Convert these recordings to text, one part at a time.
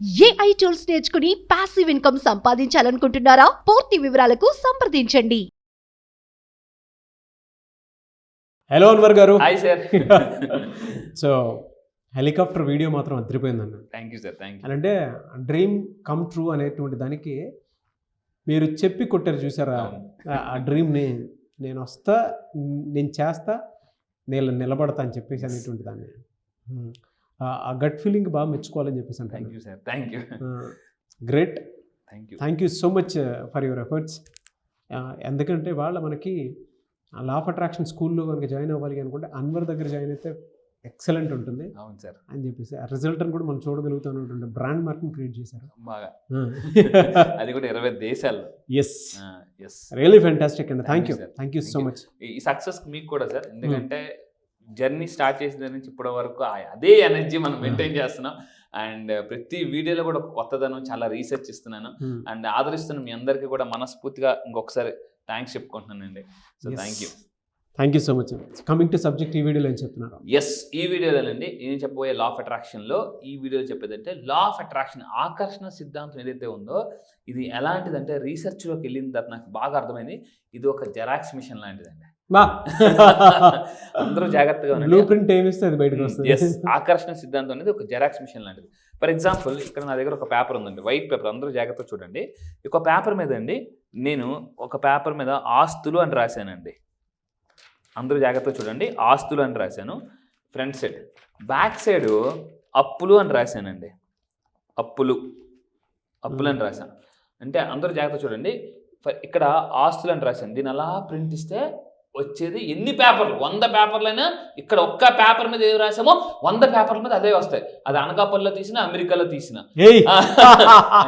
AI tools నేర్చుకుని passive income సంపాదించాలనుకుంటున్నారా? పూర్తి వివరాలకు సంప్రదించండి. Hello Anwar garu. Hi sir. So helicopter video మాత్రం అదిరిపోయిందన్న. Thank you sir. Thank you. అంటే డ్రీమ్ కమ్ ట్రూ అనేటువంటి దానికి మీరు చెప్పి కొట్టారు చూసారా? ఆ డ్రీమ్ని నేను వస్తా, నేను చేస్తా, నేను నిలబడతా అని చెప్పేసి అనేటువంటి దాన్ని ఆ గట్ ఫీలింగ్ బాగా మెచ్చుకోవాలని చెప్పేసి అంటే. Thank you sir. Thank you. Great. Thank you so much for your efforts. ఎందుకంటే వాళ్ళ మనకి లా ఆఫ్ అట్రాక్షన్ స్కూల్లో కనుక జాయిన్ అవ్వాలి అనుకుంటే అన్వర్ దగ్గర జాయిన్ అయితే ఎక్సలెంట్ ఉంటుంది. అవును సార్ అని చెప్పేసి ఆ రిజల్ట్ అని కూడా మనం చూడగలుగుతాను. బ్రాండ్ మార్కెట్ క్రియేట్ చేశారు బాగా, అది కూడా 20 దేశాల్లో. ఎస్ రియల్లీ ఫ్యాంటాస్టిక్ అండి. Thank you so much. ఈ సక్సెస్ మీకు కూడా సార్, ఎందుకంటే జర్నీ స్టార్ట్ చేసిన దగ్గర నుంచి ఇప్పటి వరకు అదే ఎనర్జీ మనం మెయింటైన్ చేస్తున్నాం. అండ్ ప్రతి వీడియోలో కూడా ఒక కొత్తదనం, చాలా రీసెర్చ్ ఇస్తున్నాను. అండ్ ఆదరిస్తున్న మీ అందరికీ కూడా మనస్ఫూర్తిగా ఇంకొకసారి థ్యాంక్స్ చెప్పుకుంటున్నానండి. So thank you so much. Coming to subject, ఈ వీడియోలో ఏం చెప్తున్నారు? ఈ వీడియోలోనండి నేను చెప్పబోయే లా ఆఫ్ అట్రాక్షన్లో ఈ వీడియోలో చెప్పేదంటే, లా ఆఫ్ అట్రాక్షన్ ఆకర్షణ సిద్ధాంతం ఏదైతే ఉందో ఇది ఎలాంటిదంటే, రీసెర్చ్లోకి వెళ్ళిన తర్వాత నాకు బాగా అర్థమైంది, ఇది ఒక జెరాక్స్ మిషన్ లాంటిదండి. అందరూ జాగ్రత్తగా బ్లూ ప్రింట్ ఏమిస్తే అది బయటకు వస్తుంది. ఆకర్షణ సిద్ధాంతం అనేది ఒక జెరాక్స్ మిషన్ లాంటిది. ఫర్ ఎగ్జాంపుల్ ఇక్కడ నా దగ్గర ఒక పేపర్ ఉందండి, వైట్ పేపర్. అందరూ జాగ్రత్తగా చూడండి. ఒక పేపర్ మీద అండి నేను ఒక పేపర్ మీద ఆస్తులు అని రాశానండి. అందరూ జాగ్రత్తగా చూడండి, ఆస్తులు అని రాశాను ఫ్రంట్ సైడ్. బ్యాక్ సైడ్ అప్పులు అని రాశానండి. అప్పులు అని రాశాను. అంటే అందరూ జాగ్రత్తగా చూడండి, ఇక్కడ ఆస్తులు అని రాశాను. దీన్ని అలా ప్రింట్ ఇస్తే వచ్చేది ఎన్ని పేపర్లు, 100 పేపర్లైనా ఇక్కడ ఒక్క పేపర్ మీద ఏది రాసామో 100 పేపర్ల మీద అదే వస్తాయి. అది అనకాపల్లిలో తీసిన, అమెరికాలో తీసిన.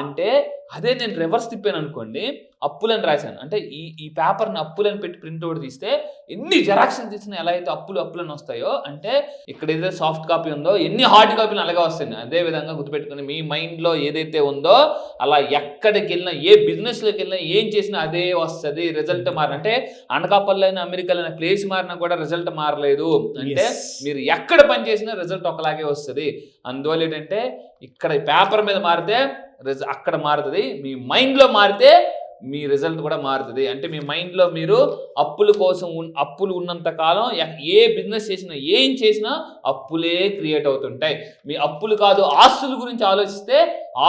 అంటే అదే నేను రివర్స్ తిప్పాను అనుకోండి, అప్పులని రాశాను అంటే ఈ పేపర్ని అప్పులని పెట్టి ప్రింట్అవుట్ తీస్తే ఎన్ని జెరాక్స్లు తీసినా ఎలా అయితే అప్పులని వస్తాయో, అంటే ఇక్కడ ఏదైతే సాఫ్ట్ కాపీ ఉందో ఎన్ని హార్డ్ కాపీలు అలాగే వస్తాయి. అదే విధంగా గుర్తుపెట్టుకుని మీ మైండ్లో ఏదైతే ఉందో అలా ఎక్కడికి వెళ్ళినా, ఏ బిజినెస్లోకి వెళ్ళినా, ఏం చేసినా అదే వస్తుంది. రిజల్ట్ అంటే అనకాపల్లి అయినా అమెరికాలో అయినా ప్లేస్ మారినా కూడా రిజల్ట్ మారలేదు. అంటే మీరు ఎక్కడ పని చేసినా రిజల్ట్ ఒకలాగే వస్తుంది. అందువల్ల ఏంటంటే ఇక్కడ పేపర్ మీద మారితే అక్కడ మారుతుంది, మీ మైండ్లో మారితే మీ రిజల్ట్ కూడా మారుతుంది. అంటే మీ మైండ్లో మీరు అప్పులు ఉన్నంత కాలం ఏ బిజినెస్ చేసినా, ఏం చేసినా అప్పులే క్రియేట్ అవుతుంటాయి. మీ అప్పులు కాదు, ఆస్తుల గురించి ఆలోచిస్తే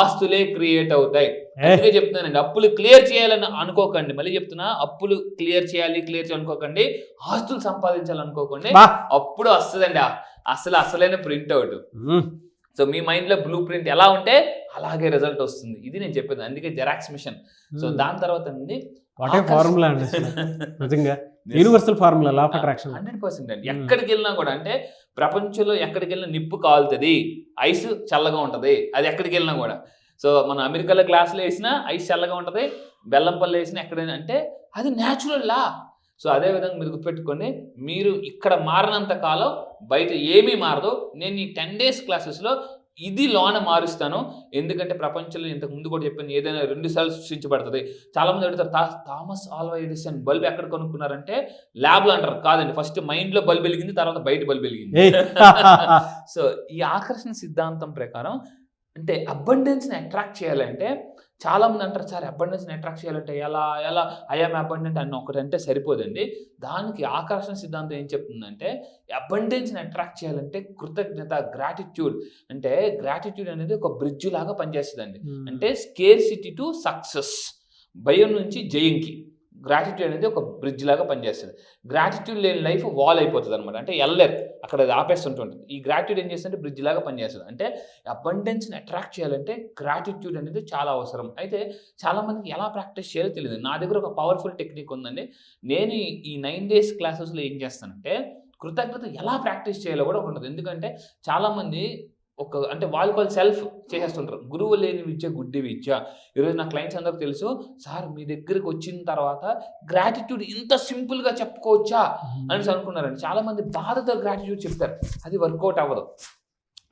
ఆస్తులే క్రియేట్ అవుతాయి. అందుకే చెప్తున్నానండి, అప్పులు క్లియర్ చేయాలని అనుకోకండి. మళ్ళీ చెప్తున్నా, అప్పులు క్లియర్ చేయాలి అనుకోకండి. ఆస్తులు సంపాదించాలనుకోకండి. అప్పుడు వస్తుందండి అసలైన ప్రింట్అవుట్. సో మీ మైండ్లో బ్లూ ప్రింట్ ఎలా ఉంటే అలాగే రిజల్ట్ వస్తుంది. ఇది నేను చెప్పేది, అందుకే జెరాక్స్ మిషన్. సో దాని తర్వాత అండి ఫార్ములా అండి, నిజంగా universal formula law of attraction 100% అండి. ఎక్కడికి వెళ్ళినా కూడా, అంటే ప్రపంచంలో ఎక్కడికి వెళ్ళినా నిప్పు కాలుతుంది, ఐస్ చల్లగా ఉంటుంది. అది ఎక్కడికి వెళ్ళినా కూడా. సో మనం అమెరికాలో గ్లాసులో వేసినా ఐస్ చల్లగా ఉంటుంది, బెల్లంపల్లి వేసినా ఎక్కడైనా, అంటే అది న్యాచురల్ లా. సో అదేవిధంగా మీరు గుర్తుపెట్టుకోండి, మీరు ఇక్కడ మారినంత కాలం బయట ఏమీ మారదు. నేను ఈ 10 days క్లాసెస్లో ఇది లోన మారుస్తాను. ఎందుకంటే ప్రపంచంలో ఇంతకు ముందు కూడా చెప్పాను, ఏదైనా 2 సార్లు సృష్టించబడుతుంది. చాలామంది అడుగుతారు, థామస్ ఆల్వా ఎడిసన్ బల్బ్ ఎక్కడ కొనుక్కున్నారంటే ల్యాబ్లో అంటారు. కాదండి, ఫస్ట్ మైండ్లో బల్బ్ వెలిగింది, తర్వాత బయట బల్బ్ వెలిగింది. సో ఈ ఆకర్షణ సిద్ధాంతం ప్రకారం అంటే అబండెన్స్ని అట్రాక్ట్ చేయాలంటే, చాలామంది అంటారు, సార్ అబండెన్స్ని అట్రాక్ట్ చేయాలంటే ఎలా ఐఎమ్ అబండెంట్ అన్న ఒకటంటే సరిపోదండి. దానికి ఆకర్షణ సిద్ధాంతం ఏం చెప్తుందంటే, అబండెన్స్ని అట్రాక్ట్ చేయాలంటే కృతజ్ఞత, గ్రాటిట్యూడ్. అంటే గ్రాటిట్యూడ్ అనేది ఒక బ్రిడ్జ్ లాగా పనిచేస్తుందండి. అంటే స్కేర్సిటీ టు సక్సెస్, భయం నుంచి జయంకి గ్రాటిట్యూడ్ అనేది ఒక బ్రిడ్జ్ లాగా పనిచేస్తుంది. గ్రాటిట్యూడ్ లేని లైఫ్ వాల్ అయిపోతుంది అనమాట. అంటే ఎల్లర్ అక్కడ ఆపేస్తుంటుంది. ఈ గ్రాటిట్యూడ్ ఏం చేస్తుంటే బ్రిడ్జ్ లాగా పనిచేస్తుంది. అంటే అబండెన్స్ని అట్రాక్ట్ చేయాలంటే గ్రాటిట్యూడ్ అనేది చాలా అవసరం. అయితే చాలామందికి ఎలా ప్రాక్టీస్ చేయాలో తెలియదు. నా దగ్గర ఒక పవర్ఫుల్ టెక్నిక్ ఉందండి. నేను ఈ 9 days క్లాసెస్లో ఏం చేస్తానంటే, కృతజ్ఞత ఎలా ప్రాక్టీస్ చేయాలో కూడా ఉంటుంది. ఎందుకంటే చాలామంది అంటే వాళ్ళు సెల్ఫ్ చేసేస్తుంటారు. గురువు లేని విద్య గుడ్డి విద్య. ఈరోజు నా క్లయింట్స్ అందరికి తెలుసు, సార్ మీ దగ్గరికి వచ్చిన తర్వాత గ్రాటిట్యూడ్ ఇంత సింపుల్గా చెప్పుకోవచ్చా అని అనుకున్నారండి. చాలామంది బాధతో గ్రాటిట్యూడ్ చెప్తారు, అది వర్కౌట్ అవ్వదు.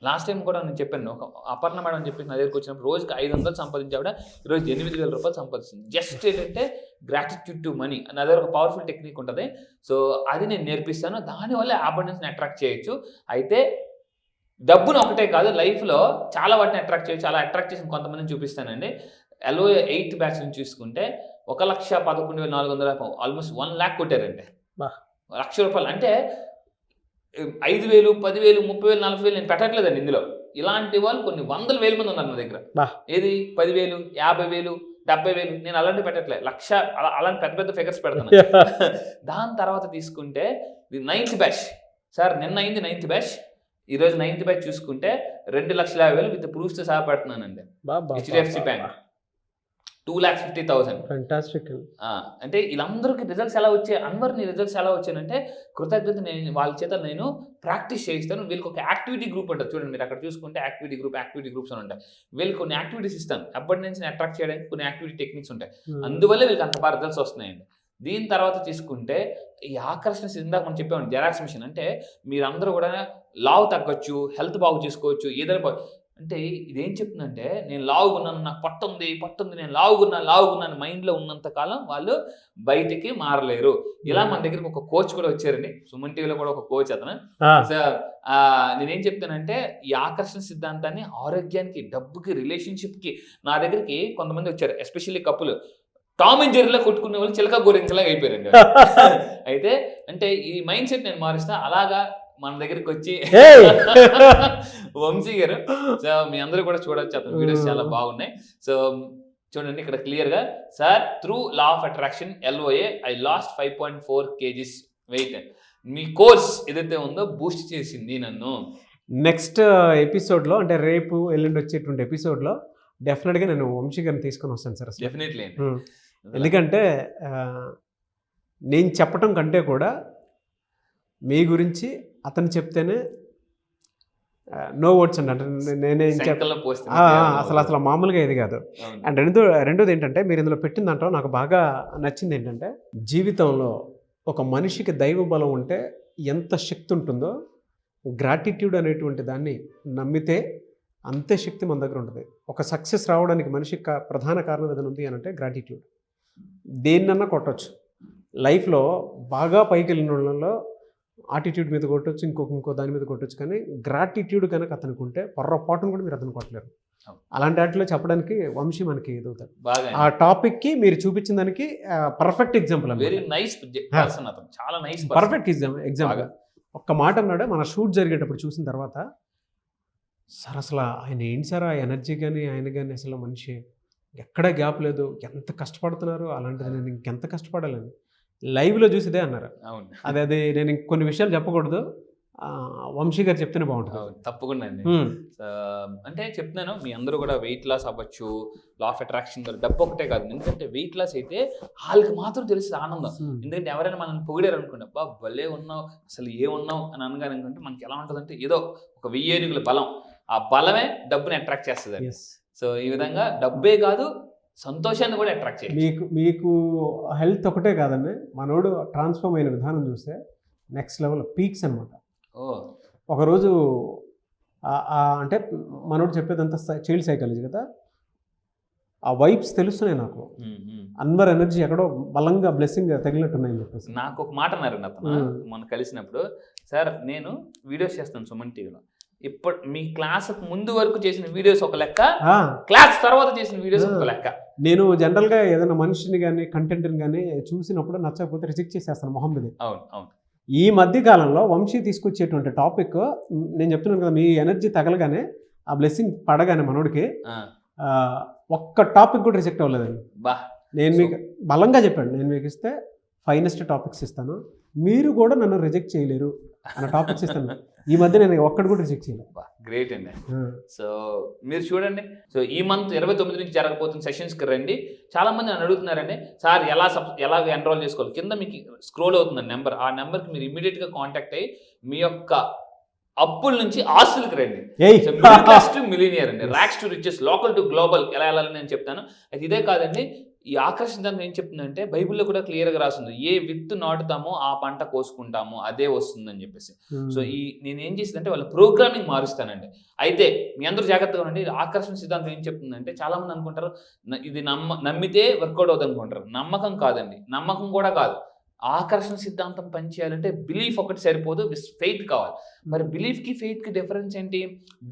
లాస్ట్ టైం కూడా నేను చెప్పాను, ఒక అపర్ణ మేడం చెప్పి నా దగ్గరికి వచ్చినప్పుడు రోజుకి 500 సంపాదించావిడ ఈరోజు 8,000 రూపాయలు సంపాదిస్తుంది. జస్ట్ ఏంటంటే గ్రాటిట్యూడ్ టు మనీ. నా దగ్గర ఒక పవర్ఫుల్ టెక్నిక్ ఉంటుంది. సో అది నేను నేర్పిస్తాను. దానివల్ల అబండెన్స్ని అట్రాక్ట్ చేయొచ్చు. అయితే డబ్బును ఒకటే కాదు, లైఫ్లో చాలా వాటిని అట్రాక్ట్ చేయొచ్చు. అలా అట్రాక్ట్ చేసిన కొంతమందిని చూపిస్తానండి. LOA 8th బ్యాచ్ నుంచి చూసుకుంటే 1,11,400 ఆల్మోస్ట్ 1 lakh కొట్టారండి. ₹1,00,000 అంటే 5,000, 10,000, 30,000, 40,000 నేను పెట్టట్లేదండి ఇందులో. ఇలాంటి వాళ్ళు కొన్ని వందల వేల మంది ఉన్నారు నా దగ్గర. ఏది 10,000, 50,000, 70,000 నేను అలాంటి పెట్టట్లేదు. 1,00,000 అలాంటి పెద్ద పెద్ద ఫిగర్స్ పెడతాను. దాని తర్వాత తీసుకుంటే 9th బ్యాచ్ సార్, నిన్న అయింది 9th బ్యాచ్. ఈరోజు 9th బ్యాచ్ చూసుకుంటే 2,50,000 విత్ ప్రూఫ్స్ సహా పెడుతున్నానండి. HDFC bank 2,50,000. ఫ్యాంటాస్టిక్. అంటే వీళ్ళందరికీ రిజల్ట్స్ ఎలా వచ్చాయి, అన్వర్ని రిజల్ట్స్ ఎలా వచ్చాయంటే కృతజ్ఞత నేను వాళ్ళ చేత నేను ప్రాక్టీస్ చేయిస్తాను. వీళ్ళకి ఒక యాక్టివిటీ గ్రూప్ ఉంటుంది చూడండి, మీరు అక్కడ చూసుకుంటే యాక్టివిటీ గ్రూప్స్ అని ఉంటాయి. వీళ్ళకి కొన్ని యాక్టివిటీస్ ఇస్తాను, అబండెన్స్ ని అట్రాక్ట్ చేయడానికి కొన్ని యాక్టివిటీ టెక్నిక్స్ ఉంటాయి. అందువల్ల వీళ్ళకి అంత బాగా రిజల్ట్స్ వస్తున్నాయండి. దీని తర్వాత తీసుకుంటే ఈ ఆకర్షణ ఇందాక మనం చెప్పామండి, జెరాక్స్ మిషన్. అంటే మీరందరూ కూడా లావు తగ్గొచ్చు, హెల్త్ బాగు చేసుకోవచ్చు, ఏదైనా అంటే ఇదేం చెప్తుందంటే నేను లావుగున్నాను, నాకు పట్టుంది, నేను లావుగున్నాను మైండ్లో ఉన్నంత కాలం వాళ్ళు బయటికి మారలేరు. ఇలా మన దగ్గరికి ఒక కోచ్ కూడా వచ్చారండి, సుమన్ టీవీలో కూడా ఒక కోచ్ అతను. సో నేనేం చెప్తానంటే ఈ ఆకర్షణ సిద్ధాంతాన్ని ఆరోగ్యానికి, డబ్బుకి, రిలేషన్షిప్కి నా దగ్గరికి కొంతమంది వచ్చారు, ఎస్పెషల్లీ కప్పులు. టామ్ అండ్ జెర్రీలో కొట్టుకునే వాళ్ళు చిలక గోరింకలాగా అయిపోయారండి. అయితే అంటే ఈ మైండ్ సెట్ నేను మారుస్తా. అలాగా మన దగ్గరికి వచ్చి వంశీ గారు, సో మీ అందరూ కూడా చూడొచ్చు, అతని వీడియోస్ చాలా బాగున్నాయి. సో చూడండి ఇక్కడ క్లియర్ గా, sir through law of attraction LOA I lost 5.4 kgs weight. మీ కోర్స్ ఏదైతే ఉందో బూస్ట్ చేసింది నన్ను. నెక్స్ట్ ఎపిసోడ్లో అంటే రేపు ఎల్లుండి వచ్చేటువంటి ఎపిసోడ్లో డెఫినెట్గా నేను వంశీ గారిని తీసుకొని వస్తాను సార్. డెఫినెట్లీ. ఎందుకంటే నేను చెప్పటం కంటే కూడా మీ గురించి అతను చెప్తేనే నో వర్డ్స్ అండి. అంటే నేనేం అసలు మామూలుగా ఇది కాదు. అండ్ రెండోది ఏంటంటే మీరు ఇందులో పెట్టిన దాంట్లో నాకు బాగా నచ్చింది ఏంటంటే, జీవితంలో ఒక మనిషికి దైవ బలం ఉంటే ఎంత శక్తి ఉంటుందో, గ్రాటిట్యూడ్ అనేటువంటి దాన్ని నమ్మితే అంతే శక్తి మన దగ్గర ఉంటుంది. ఒక సక్సెస్ రావడానికి మనిషికి ప్రధాన కారణం ఏదైనా ఉంది అని అంటే గ్రాటిట్యూడ్. దేన్నన్నా కొట్టచ్చు లైఫ్లో. బాగా పైకి వెళ్ళిన వాళ్ళలో ఆటిట్యూడ్ మీద కొట్టచ్చు, ఇంకో దాని మీద కొట్టచ్చు. కానీ గ్రాటిట్యూడ్ కనుక అతనికి ఉంటే పొర్రపాటును కూడా మీరు అతను కొట్టలేరు. అలాంటి వాటిలో చెప్పడానికి వంశీ మనకి ఎదుగుతాడు. ఆ టాపిక్కి మీరు చూపించిన దానికి perfect example. Very nice person అతను, చాలా నైస్ పర్ఫెక్ట్ ఎగ్జాంపుల్. ఒక్క మాట అన్నాడు మన షూట్ జరిగేటప్పుడు చూసిన తర్వాత, సార్ అసలు ఆయన ఏంటి సార్ ఆ ఎనర్జీ కానీ ఆయన కానీ, అసలు మనిషి ఎక్కడా గ్యాప్ లేదు, ఎంత కష్టపడుతున్నారు, అలాంటిది నేను ఇంకెంత కష్టపడాలని లైవ్లో చూసిదే అన్నారు. అదే నేను కొన్ని విషయాలు చెప్పకూడదు, వంశీ గారు చెప్తేనే బాగుంటుంది. తప్పకుండా అండి. అంటే చెప్తున్నాను, మీ అందరూ కూడా వెయిట్ లాస్ అవ్వచ్చు, లా ఆఫ్ అట్రాక్షన్ డబ్బు ఒకటే కాదు. ఎందుకంటే వెయిట్ లాస్ అయితే వాళ్ళకి మాత్రం తెలుస్తుంది ఆనందం. ఎందుకంటే ఎవరైనా మనం పొగిడారు అనుకోండి, అబ్బా భలే ఉన్నావు, అసలు ఏమున్నావు అని అనగానే అనుకుంటే మనకి ఎలా ఉంటుంది అంటే ఏదో ఒక 1000 ఏనుగుల బలం, ఆ బలమే డబ్బుని అట్రాక్ట్ చేస్తుంది. సో ఈ విధంగా డబ్బే కాదు, సంతోషాన్ని కూడా అట్రాక్ట్ చేయాలి. మీకు హెల్త్ ఒకటే కాదండి, మనోడు ట్రాన్స్ఫార్మ్ అయిన విధానం చూస్తే నెక్స్ట్ లెవెల్ పీక్స్ అనమాట. ఒకరోజు అంటే మనోడు చెప్పేదంతా చైల్డ్ సైకాలజీ కదా, ఆ వైబ్స్ తెలుస్తున్నాయి నాకు. అన్వర్ ఎనర్జీ ఎక్కడో బలంగా బ్లెస్సింగ్ తగిలినట్టున్నాయని చెప్పేసి నాకు ఒక మాట అన్నారండి అతను మనం కలిసినప్పుడు. సార్ నేను వీడియోస్ చేస్తాను సుమన్ టీవీలో, ఇప్పుడు మీ క్లాస్ ముందు వరకు చేసిన వీడియోస్ ఒక లెక్క, క్లాస్ తర్వాత చేసిన వీడియోస్ ఒక లెక్క. నేను జనరల్గా ఏదైనా మనిషిని కానీ కంటెంట్ని కానీ చూసినప్పుడు నచ్చకపోతే రిజెక్ట్ చేసేస్తాను మొహం మీద. అవును అవును. ఈ మధ్య కాలంలో వంశీ తీసుకొచ్చేటువంటి టాపిక్ నేను చెప్తున్నాను కదా, మీ ఎనర్జీ తగలగానే ఆ బ్లెస్సింగ్ పడగానే మనోడికి ఒక్క టాపిక్ కూడా రిజెక్ట్ అవ్వలేదండి. నేను మీకు బలంగా చెప్పాను, నేను మీకు ఇస్తే ఫైనెస్ట్ టాపిక్స్ ఇస్తాను, మీరు కూడా నన్ను రిజెక్ట్ చేయలేరు అన్న టాపిక్స్ ఇస్తాను. ఈ మధ్య నేను ఒక్కటి కూడా రిజెక్ట్ చేయలేదు. గ్రేట్ అండి. సో మీరు చూడండి, సో ఈ మంత్ 29 నుంచి జరగబోతున్న సెషన్స్కి రండి. చాలా మంది నన్ను అడుగుతున్నారండి, సార్ ఎలా ఎన్రోల్ చేసుకోవాలి. కింద మీకు స్క్రోల్ అవుతుంది నెంబర్, ఆ నెంబర్కి మీరు ఇమీడియట్గా కాంటాక్ట్ అయ్యి మీ యొక్క అప్పుల నుంచి ఆస్తులకు రండి. మిడిల్ క్లాస్ టు మిలీనియర్ అండి, racks to riches, local to global ఎలా వెళ్ళాలని నేను చెప్తాను. అయితే ఇదే కాదండి, ఈ ఆకర్షించడానికి ఏం చెప్తుందంటే బైబిల్లో కూడా క్లియర్గా రాస్తుంది, ఏ విత్తు నాటుతామో ఆ పంట కోసుకుంటామో అదే వస్తుందని చెప్పేసి. సో నేనేం చేసిందంటే వాళ్ళ ప్రోగ్రామింగ్ మారుస్తానండి. అయితే మీ అందరూ జాగ్రత్తగా ఉండండి. ఆకర్షణ సిద్ధాంతం ఏం చెప్తుందంటే చాలా మంది అనుకుంటారు ఇది నమ్మితే వర్కౌట్ అవుతుంది అనుకుంటారు. నమ్మకం కాదండి, నమ్మకం కూడా కాదు, ఆకర్షణ సిద్ధాంతం పనిచేయాలంటే బిలీఫ్ ఒకటి సరిపోదు, ఫెయిత్ కావాలి. మరి బిలీఫ్కి ఫెయిత్కి డిఫరెన్స్ ఏంటి?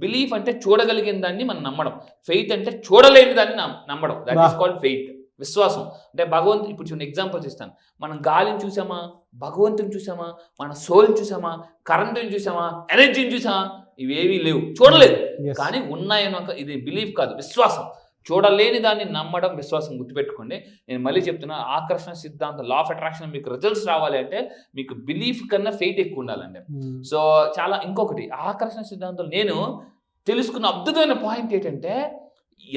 బిలీఫ్ అంటే చూడగలిగిన దాన్ని మనం నమ్మడం, ఫెయిత్ అంటే చూడలేని దాన్ని నమ్మడం. దట్ ఈస్ కాల్డ్ ఫెయిత్, విశ్వాసం. అంటే భగవంతు, ఇప్పుడు చూడండి ఎగ్జాంపుల్స్ ఇస్తాను. మనం గాలిని చూసామా, భగవంతుని చూసామా, మన సోల్ని చూసామా, కరెంటుని చూసామా, ఎనర్జీని చూసామా? ఇవేవీ లేవు, చూడలేదు. కానీ ఉన్నాయని ఒక ఇది బిలీఫ్ కాదు, విశ్వాసం. చూడలేని దాన్ని నమ్మడం విశ్వాసం. గుర్తుపెట్టుకోండి. నేను మళ్ళీ చెప్తున్నా, ఆకర్షణ సిద్ధాంతం, లా ఆఫ్ అట్రాక్షన్ మీకు రిజల్ట్స్ రావాలి అంటే మీకు బిలీఫ్ కన్నా ఫెయిత్ ఎక్కువ ఉండాలండి. సో చాలా ఇంకొకటి ఆకర్షణ సిద్ధాంతం నేను తెలుసుకున్న అద్భుతమైన పాయింట్ ఏంటంటే,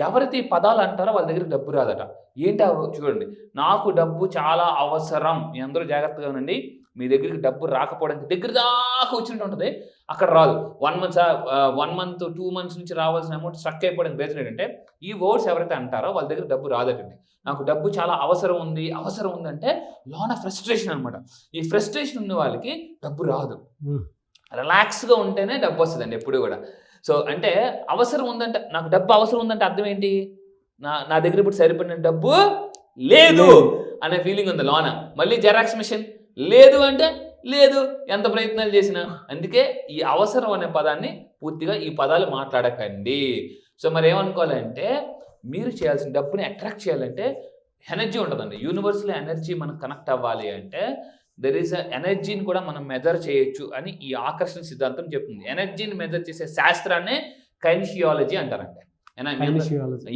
ఎవరైతే ఈ పదాలు అంటారో వాళ్ళ దగ్గర డబ్బు రాదట. ఏంటి చూడండి, నాకు డబ్బు చాలా అవసరం. మీ అందరూ జాగ్రత్తగా ఉండండి. మీ దగ్గరికి డబ్బు రాకపోవడానికి దగ్గర దాకా వచ్చినట్టు ఉంటుంది, అక్కడ రాదు. 1 మంత్ 2 మంత్స్ నుంచి రావాల్సిన అమౌంట్ స్ట్రక్ అయిపోవడానికి రీజన్ ఏంటంటే, ఈ వర్డ్స్ ఎవరైతే అంటారో వాళ్ళ దగ్గర డబ్బు రాదటండి. నాకు డబ్బు చాలా అవసరం ఉంది అంటే లోన ఫ్రస్ట్రేషన్ అనమాట. ఈ ఫ్రస్ట్రేషన్ ఉన్న వాళ్ళకి డబ్బు రాదు. రిలాక్స్గా ఉంటేనే డబ్బు వస్తుందండి ఎప్పుడు కూడా. సో అంటే అవసరం ఉందంటే, నాకు డబ్బు అవసరం ఉందంటే అర్థం ఏంటి? నా దగ్గర ఇప్పుడు సరిపడిన డబ్బు లేదు అనే ఫీలింగ్ ఉంది లోన. మళ్ళీ జెరాక్స్ మిషన్ లేదు అంటే లేదు, ఎంత ప్రయత్నాలు చేసినా. అందుకే ఈ అవసరం అనే పదాన్ని పూర్తిగా ఈ పదాలు మాట్లాడకండి. సో మరి ఏమనుకోవాలంటే, మీరు చేయాల్సిన డబ్బుని అట్రాక్ట్ చేయాలంటే ఎనర్జీ ఉంటుందండి. యూనివర్స్లో ఎనర్జీ మనకు కనెక్ట్ అవ్వాలి అంటే దెర్ ఈస్ అ ఎనర్జీని కూడా మనం మెజర్ చేయొచ్చు అని ఈ ఆకర్షణ సిద్ధాంతం చెప్తుంది. ఎనర్జీని మెజర్ చేసే శాస్త్రాన్నే కైనిషియాలజీ అంటారండి.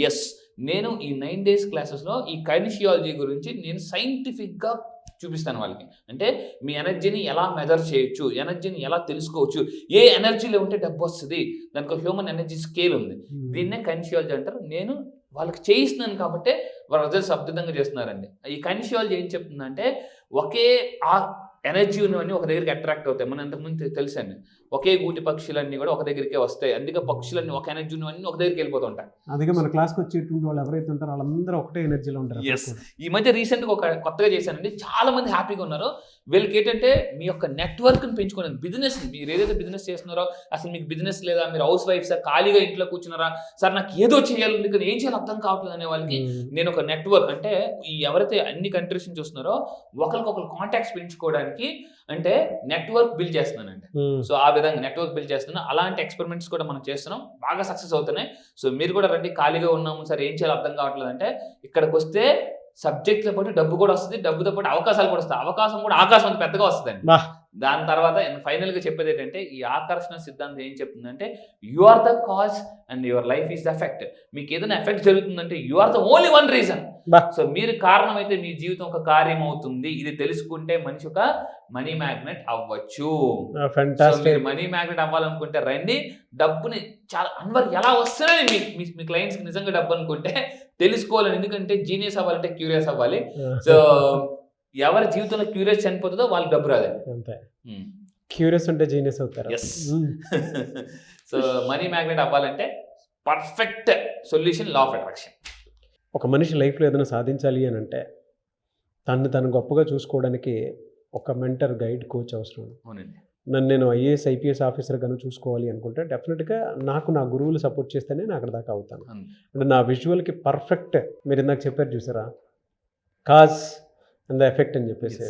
ఎస్, నేను ఈ 9 days క్లాసెస్లో ఈ కైనిషియాలజీ గురించి నేను సైంటిఫిక్గా చూపిస్తాను వాళ్ళకి. అంటే మీ ఎనర్జీని ఎలా మెజర్ చేయొచ్చు, ఎనర్జీని ఎలా తెలుసుకోవచ్చు, ఏ ఎనర్జీలో ఉంటే డబ్బు వస్తుంది, దానికి హ్యూమన్ ఎనర్జీ స్కేల్ ఉంది. దీన్నే కైనిషియాలజీ అంటారు. నేను వాళ్ళకి చేయిస్తున్నాను కాబట్టి వాళ్ళ రిజల్ట్స్ అద్భుతంగా చేస్తున్నారండి. ఈ కైనిషియాలజీ ఏం చెప్తుందంటే, ఒకే ఆ ఎనర్జీ ఉన్నవన్నీ ఒక దగ్గరికి అట్రాక్ట్ అవుతాయి. మనం ఇంతకుముందు తెలుసండి, ఒకే గూటి పక్షులన్నీ కూడా ఒక దగ్గరికే వస్తాయి. అందుకే పక్షులన్నీ ఒక ఎనర్జీ ఉన్నవన్నీ ఒక దగ్గరికి వెళ్ళిపోతుంటాయి. అందుకే మన క్లాస్కి వచ్చేటువంటి వాళ్ళు ఎవరైతే ఉంటారో వాళ్ళందరూ ఒకటే ఎనర్జీలో ఉంటారు. ఎస్, ఈ మధ్య రీసెంట్గా ఒక కొత్తగా చేశానండి, చాలా మంది హ్యాపీగా ఉన్నారు. వీళ్ళకి ఏంటంటే మీ యొక్క నెట్వర్క్ని పెంచుకోండి. బిజినెస్, మీరు ఏదైతే బిజినెస్ చేస్తున్నారో, అసలు మీకు బిజినెస్ లేదా, మీరు హౌస్ వైఫ్సా, ఖాళీగా ఇంట్లో కూర్చున్నారా, సార్ నాకు ఏదో చేయాలి కానీ ఏం చేయాలి అర్థం కావట్లేదు అనే వాళ్ళకి నేను ఒక నెట్వర్క్, అంటే ఈ ఎవరైతే అన్ని కంట్రీస్ నుంచి వస్తున్నారో ఒకరికొకరు కాంటాక్ట్స్ పెంచుకోవడానికి అంటే నెట్వర్క్ బిల్డ్ చేస్తున్నానండి. సో ఆ విధంగా నెట్వర్క్ బిల్డ్ చేస్తున్నాం. అలాంటి ఎక్స్పెరిమెంట్స్ కూడా మనం చేస్తున్నాం, బాగా సక్సెస్ అవుతున్నాయి. సో మీరు కూడా రండి. ఖాళీగా ఉన్నాము సార్, ఏం చేయాలి అర్థం కావట్లేదు అంటే, ఇక్కడికి వస్తే సబ్జెక్ట్తో పాటు డబ్బు కూడా వస్తుంది, డబ్బుతో పాటు అవకాశాలు కూడా వస్తాయి. అవకాశం కూడా ఆకాశం అంత పెద్దగా వస్తుందండి. దాని తర్వాత ఫైనల్గా చెప్పేది ఏంటంటే, ఈ ఆకర్షణ సిద్ధాంతం ఏం చెప్తుందంటే, you are the cause and your life is the effect. మీకు ఏదైనా ఎఫెక్ట్ జరుగుతుందంటే you are the only one reason. So మీరు కారణం అయితే మీ జీవితం ఒక కార్యం అవుతుంది. ఇది తెలుసుకుంటే మనిషి ఒక మనీ మ్యాగ్నెట్ అవ్వచ్చు. మీరు మనీ మ్యాగ్నెట్ అవ్వాలనుకుంటే రండి. డబ్బుని చాలా అన్వర్ ఎలా వస్తుందని మీ క్లయింట్స్కి నిజంగా డబ్బు అనుకుంటే తెలుసుకోవాలని. ఎందుకంటే జీనియస్ అవ్వాలంటే క్యూరియస్ అవ్వాలి. సో ఎవరి జీవితంలో క్యూరియస్ చనిపోతుందో వాళ్ళకి డబ్బు రాదండి. క్యూరియస్ ఉంటే జీనియస్ అవుతారు. ఎస్. సో మనీ మ్యాగ్నెట్ అవ్వాలంటే perfect solution law of attraction. ఒక మనిషి లైఫ్లో ఏదైనా సాధించాలి అని అంటే తను గొప్పగా చూసుకోవడానికి ఒక మెంటర్, గైడ్, కోచ్ అవసరం. అవునండి. నేను IAS IPS ఆఫీసర్ గాను చూసుకోవాలి అనుకుంటే డెఫినెట్గా నాకు నా గురువులు సపోర్ట్ చేస్తేనే నేను అక్కడ దాకా అవుతాను. అంటే నా విజువల్కి పర్ఫెక్ట్, మీరు ఇందాక చెప్పారు చూసారా, కాజ్ అండ్ ద ఎఫెక్ట్ అని చెప్పేసి,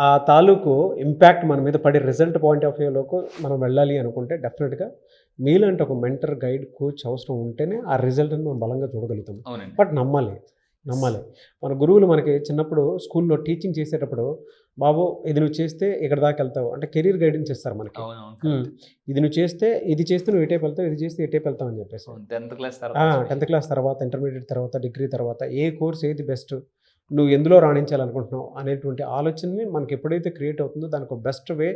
ఆ తాలూకు ఇంపాక్ట్ మన మీద పడే రిజల్ట్ పాయింట్ ఆఫ్ వ్యూలోకి మనం వెళ్ళాలి అనుకుంటే డెఫినెట్గా మీలాంటి ఒక మెంటర్, గైడ్, కోచ్ అవసరం ఉంటేనే ఆ రిజల్ట్ని మనం బలంగా చూడగలుగుతాం. బట్ నమ్మాలి. మన గురువులు మనకి చిన్నప్పుడు స్కూల్లో టీచింగ్ చేసేటప్పుడు, బాబు ఇది నువ్వు చేస్తే ఇక్కడ దాకా వెళ్తావు అంటే కెరీర్ గైడెన్స్ ఇస్తారు మనకి. ఇది నువ్వు చేస్తే నువ్వు ఎటైపు వెళ్తావు, ఇది చేస్తే ఎటైపు వెళ్తావు అని చెప్పేసి. 10th క్లాస్ తర్వాత, ఇంటర్మీడియట్ తర్వాత, డిగ్రీ తర్వాత ఏ కోర్స్ ఏది బెస్ట్, నువ్వు ఎందులో రాణించాలనుకుంటున్నావు అనేటువంటి ఆలోచనని మనకి ఎప్పుడైతే క్రియేట్ అవుతుందో దానికి ఒక బెస్ట్ వే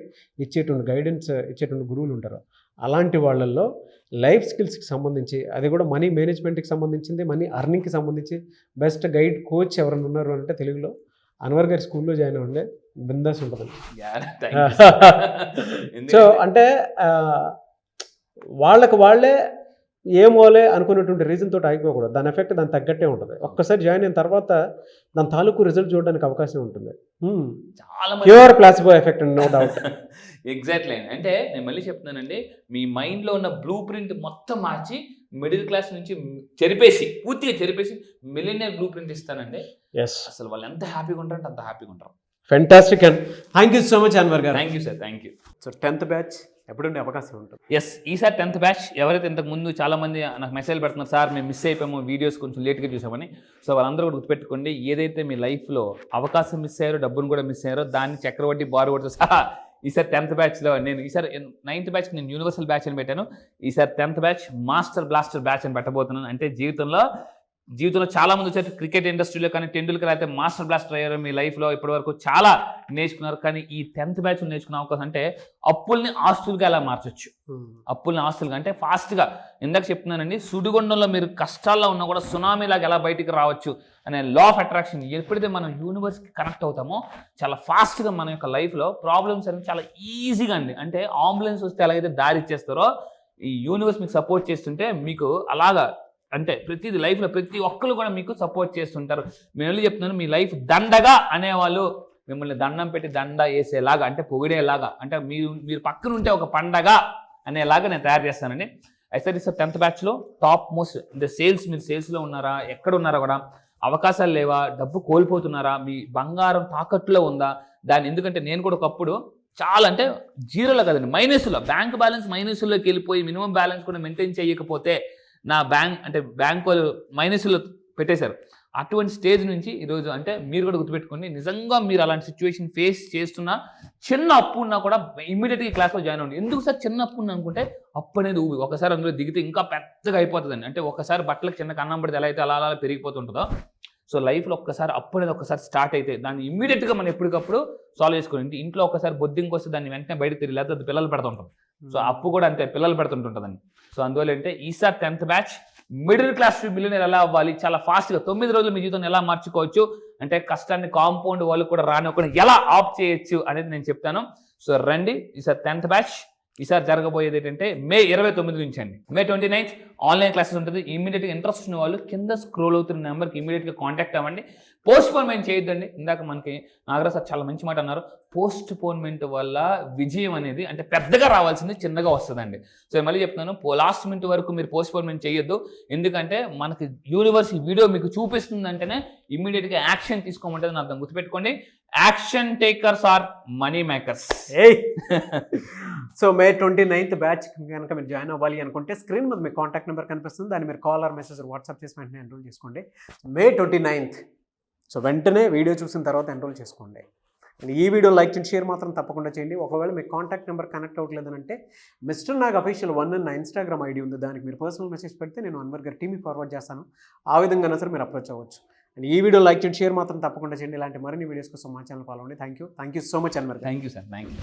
ఇచ్చేటువంటి గైడెన్స్ ఇచ్చేటువంటి గురువులు ఉంటారు. అలాంటి వాళ్ళల్లో లైఫ్ స్కిల్స్కి సంబంధించి, అది కూడా మనీ మేనేజ్మెంట్కి సంబంధించింది, మనీ అర్నింగ్కి సంబంధించి బెస్ట్ గైడ్, కోచ్ ఎవరైనా ఉన్నారు అంటే తెలుగులో అన్వర్ గారి స్కూల్లో జాయిన్ అవ్వండి, బిందాస్ ఉంటుందండి. సో అంటే వాళ్ళే ఏమోలే అనుకున్నటువంటి రీజన్ తోటి ఆగిపోకూడదు. దాని ఎఫెక్ట్ దాని తగ్గట్టే ఉంటుంది. ఒక్కసారి జాయిన్ అయిన తర్వాత దాని తాలూకు రిజల్ట్ చూడడానికి అవకాశం ఉంటుంది. చాలా pure placebo effect, no doubt. Exactly. అంటే నేను మళ్ళీ చెప్తున్నానండి, మీ మైండ్లో ఉన్న బ్లూ ప్రింట్ మొత్తం మార్చి మిడిల్ క్లాస్ నుంచి చెరిపేసి పూర్తిగా చెరిపేసి మిలియనర్ బ్లూ ప్రింట్ ఇస్తానండి. ఎస్, అసలు వాళ్ళు ఎంత హ్యాపీగా ఉంటారంటే అంత హ్యాపీగా ఉంటారు. Fantastic and thank you so much Anwar garu. Thank you sir, thank you. So 10th batch ఎప్పుడుండే అవకాశం ఉంటుంది? ఎస్, ఈసారి 10th బ్యాచ్ ఎవరైతే ఇంతకు ముందు చాలా మంది నాకు మెసేజ్ పెడుతున్నారు, సార్ మేము మిస్ అయిపోయాము, వీడియోస్ కొంచెం లేట్గా చూసామని. సో వాళ్ళందరూ కూడా గుర్తుపెట్టుకోండి, ఏదైతే మీ లైఫ్లో అవకాశం మిస్ అయ్యారో, డబ్బును కూడా మిస్ అయ్యారో, దాన్ని చక్రవడ్డీ బారువడ్డీతో సహా ఈసారి 10th బ్యాచ్లో నేను ఈసారి 9th బ్యాచ్కి నేను యూనివర్సల్ బ్యాచ్ అని పెట్టాను. ఈసారి 10th batch master blaster batch అని పెట్టబోతున్నాను. అంటే జీవితంలో చాలా మంది వచ్చారు క్రికెట్ ఇండస్ట్రీలో, కానీ టెండూల్కర్ అయితే మాస్టర్ బ్లాస్టర్ అయ్యారు. మీ లైఫ్లో ఇప్పటివరకు చాలా నేర్చుకున్నారు, కానీ ఈ 10th బ్యాచ్ నేర్చుకునే అవకాశం అంటే అప్పుల్ని ఆస్తులుగా ఎలా మార్చొచ్చు, అప్పుల్ని ఆస్తులుగా అంటే ఫాస్ట్గా. ఇందాక చెప్తున్నానండి, సుడిగుండంలో మీరు కష్టాల్లో ఉన్నా కూడా సునామీలాగా ఎలా బయటికి రావచ్చు అనే లా ఆఫ్ అట్రాక్షన్. ఎప్పుడైతే మనం యూనివర్స్కి కనెక్ట్ అవుతామో చాలా ఫాస్ట్గా మన యొక్క లైఫ్లో ప్రాబ్లమ్స్ అనేవి చాలా ఈజీగా అండి. అంటే అంబులెన్స్ వస్తే ఎలాగైతే దారి ఇచ్చేస్తారో, ఈ యూనివర్స్ మీకు సపోర్ట్ చేస్తుంటే మీకు అలాగా అంటే ప్రతిది లైఫ్లో ప్రతి ఒక్కరు కూడా మీకు సపోర్ట్ చేస్తుంటారు. నేను వెళ్ళి చెప్తున్నాను, మీ లైఫ్ దండగా అనేవాళ్ళు మిమ్మల్ని దండం పెట్టి దండ వేసేలాగా, అంటే పొగిడేలాగా, అంటే మీరు పక్కన ఉంటే ఒక పండగ అనేలాగా నేను తయారు చేస్తానండి. అయితే సార్ 10th బ్యాచ్లో టాప్ మోస్ట్ అంటే మీరు సేల్స్లో ఉన్నారా, ఎక్కడ ఉన్నారా కూడా అవకాశాలు లేవా, డబ్బు కోల్పోతున్నారా, మీ బంగారం తాకట్టులో ఉందా, దాన్ని ఎందుకంటే నేను కూడా ఒకప్పుడు చాలా అంటే జీరోలో కదండి, మైనస్లో, బ్యాంక్ బ్యాలెన్స్ మైనస్లోకి వెళ్ళిపోయి మినిమం బ్యాలెన్స్ కూడా మెయింటైన్ చేయకపోతే నా బ్యాంక్ వాళ్ళు మైనస్లో పెట్టేశారు. అటువంటి స్టేజ్ నుంచి ఈరోజు అంటే మీరు కూడా గుర్తుపెట్టుకోండి, నిజంగా మీరు అలాంటి సిచ్యువేషన్ ఫేస్ చేస్తున్నా, చిన్న అప్పు ఉన్నా కూడా ఇమ్మీడియట్గా క్లాస్లో జాయిన్ అవ్వండి. ఎందుకు సార్ చిన్న అప్పు ఉన్నా అనుకుంటే, అప్పు అనేది ఒకసారి అందులో దిగితే ఇంకా పెద్దగా అయిపోతుందండి. అంటే ఒకసారి బట్టలకు చిన్న కన్నం పడితే ఎలా అయితే అలా పెరిగిపోతుంటుందో, సో లైఫ్లో ఒక్కసారి అప్పు అనేది ఒకసారి స్టార్ట్ అయితే దాన్ని ఇమ్మీడియట్గా మనం ఎప్పటికప్పుడు సాల్వ్ చేసుకోండి. ఇంట్లో ఒకసారి బొద్దింకి వస్తే దాన్ని వెంటనే బయటకు తిరిగి లేకపోతే పిల్లలు పెడుతుంటాం. సో అప్పు కూడా అంతే, పిల్లలు పెడుతుంటుంటుందండి. సో అందువల్ల అంటే ఈసారి 10th batch middle class to millionaire ఎలా అవ్వాలి, చాలా ఫాస్ట్గా 9 రోజులు మీ జీవితాన్ని ఎలా మార్చుకోవచ్చు, అంటే కష్టాన్ని కాంపౌండ్ వాళ్ళు కూడా రానివ్వకుండా ఎలా ఆఫ్ చేయొచ్చు అనేది నేను చెప్తాను. సో రండి, ఈసారి 10th బ్యాచ్ ఈసారి జరగబోయేది ఏంటంటే మే 29 నుంచి అండి. మే 29 ఆన్లైన్ క్లాసెస్ ఉంటుంది. ఇమీడియట్గా ఇంట్రెస్ట్ ఉన్న వాళ్ళు కింద స్క్రోల్ అవుతున్న నెంబర్కి ఇమీడియట్గా కాంటాక్ట్ అవ్వండి. పోస్ట్పోన్మెంట్ చేయొద్దండి. ఇందాక మనకి నాగరాజ్ సార్ చాలా మంచి మాట అన్నారు, పోస్ట్పోన్మెంట్ వల్ల విజయం అనేది అంటే పెద్దగా రావాల్సింది చిన్నగా వస్తుందండి. సో మళ్ళీ చెప్తున్నాను, లాస్ట్ మినిట్ వరకు మీరు పోస్ట్పోన్మెంట్ చేయొద్దు. ఎందుకంటే మనకి యూనివర్స్ ఈ వీడియో మీకు చూపిస్తుందంటేనే ఇమీడియట్గా యాక్షన్ తీసుకోమంటే అర్థం. గుర్తుపెట్టుకోండి, action takers are money makers. So May 29th batch కనుక మీరు జాయిన్ అవ్వాలి అనుకుంటే స్క్రీన్ మీద మీ కాంటాక్ట్ నెంబర్ కనిపిస్తుంది, దాన్ని మీరు కాల్ ఆర్ మెసేజ్ వాట్సాప్ చేసి వెంటనే ఎన్రోల్ చేసుకోండి. మే 29th. సో వెంటనే వీడియో చూసిన తర్వాత ఎన్రోల్ చేసుకోండి. ఈ వీడియో లైక్ చేయండి, షేర్ మాత్రం తప్పకుండా చేయండి. ఒకవేళ మీ కాంటాక్ట్ నెంబర్ కనెక్ట్ అవ్వట్లేదనంటే మిస్టర్ నాగ్ అఫీషియల్ 1 నా ఇన్స్టాగ్రామ్ ఐడి ఉంది, దానికి మీరు పర్సనల్ మెసేజ్ పెడితే నేను అన్వర్ గారి టీమ్కి ఫార్వర్డ్ చేస్తాను. ఆ విధంగా సరే మీరు అప్రోచ్ అవ్వచ్చు. అండ్ ఈ వీడియో లైక్ చేయండి, షేర్ మాత్రం తప్పకుండా చేయండి. ఇలాంటి మరిన్ని వీడియోస్ కోసం మా ఛానల్ ఫాలో అవ్వండి. Thank you so much Anwar. Thank you sir, thank you.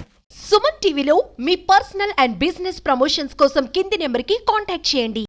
Suman టీవీలో మీ పర్సనల్ అండ్ బిజినెస్ ప్రమోషన్స్ కోసం కింది నెంబర్కి కాంటాక్ట్ చేయండి.